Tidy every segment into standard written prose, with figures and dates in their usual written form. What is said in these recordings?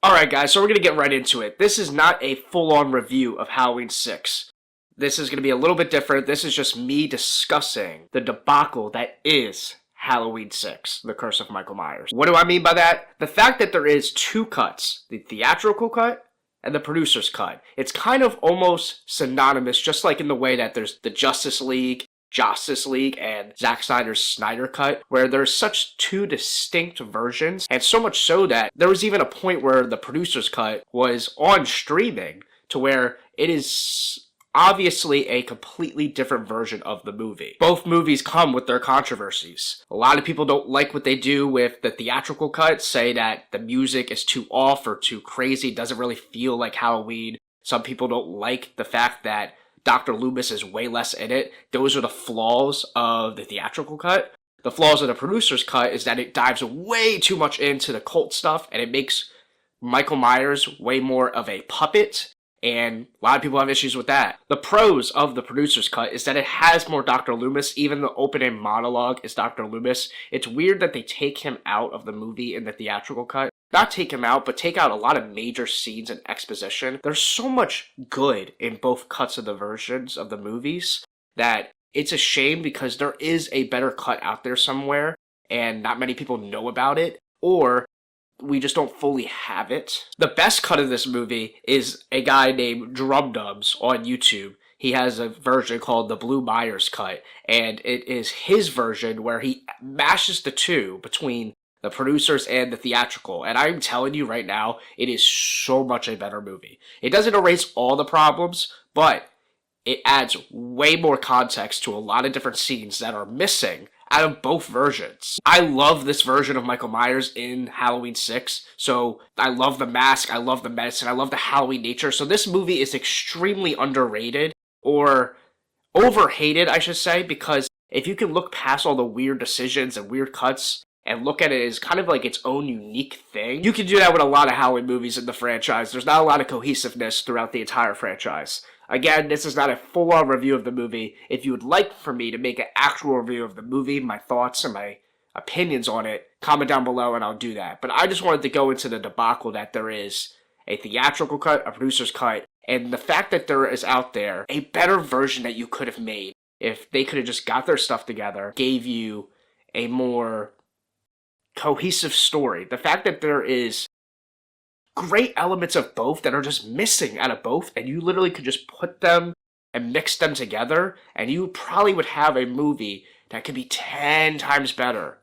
Alright guys, so we're going to get right into it. This is not a full-on review of Halloween 6. This is going to be a little bit different. This is just me discussing the debacle that is Halloween 6, The Curse of Michael Myers. What do I mean by that? The fact that there is two cuts, the theatrical cut and the producer's cut. It's kind of almost synonymous, just like in the way that there's the Justice League, and Zack Snyder's Snyder Cut, where there's such two distinct versions, and so much so that there was even a point where the producer's cut was on streaming, to where it is obviously a completely different version of the movie. Both movies come with their controversies. A lot of people don't like what they do with the theatrical cut, say that the music is too off or too crazy, doesn't really feel like Halloween. Some people don't like the fact that Dr. Loomis is way less in it. Those are the flaws of the theatrical cut. The flaws of the producer's cut is that it dives way too much into the cult stuff, and it makes Michael Myers way more of a puppet, and a lot of people have issues with that. The pros of the producer's cut is that it has more Dr. Loomis. Even the opening monologue is Dr. Loomis. It's weird that they take him out of the movie in the theatrical cut. Not take him out, but take out a lot of major scenes and exposition. There's so much good in both cuts of the versions of the movies that it's a shame, because there is a better cut out there somewhere and not many people know about it, or we just don't fully have it. The best cut of this movie is a guy named Drum Dubs on YouTube. He has a version called the Blue Myers cut, and it is his version where he mashes the two between the producers and the theatrical, and I'm telling you right now, it is so much a better movie. It doesn't erase all the problems, but it adds way more context to a lot of different scenes that are missing out of both versions. I love this version of Michael Myers in Halloween 6, so I love the mask, I love the medicine, I love the Halloween nature, so this movie is extremely underrated, or overhated, I should say, because if you can look past all the weird decisions and weird cuts, and look at it as kind of like its own unique thing, you can do that with a lot of Halloween movies in the franchise. There's not a lot of cohesiveness throughout the entire franchise. Again, this is not a full-on review of the movie. If you would like for me to make an actual review of the movie, my thoughts and my opinions on it, comment down below and I'll do that. But I just wanted to go into the debacle that there is a theatrical cut, a producer's cut, and the fact that there is out there a better version that you could have made if they could have just got their stuff together, gave you a more cohesive story. The fact that there is great elements of both that are just missing out of both, and you literally could just put them and mix them together, and you probably would have a movie that could be 10 times better.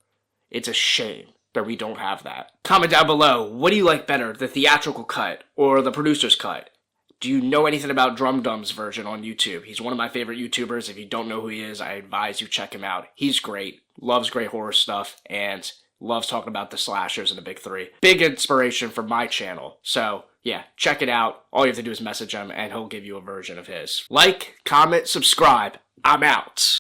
It's a shame that we don't have that. Comment down below, what do you like better, the theatrical cut or the producer's cut? Do you know anything about Drum Dum's version on YouTube? He's one of my favorite YouTubers. If you don't know who he is, I advise you check him out. He's great, loves great horror stuff, and loves talking about the slashers and the big three. Big inspiration for my channel. So, yeah, check it out. All you have to do is message him, and he'll give you a version of his. Like, comment, subscribe. I'm out.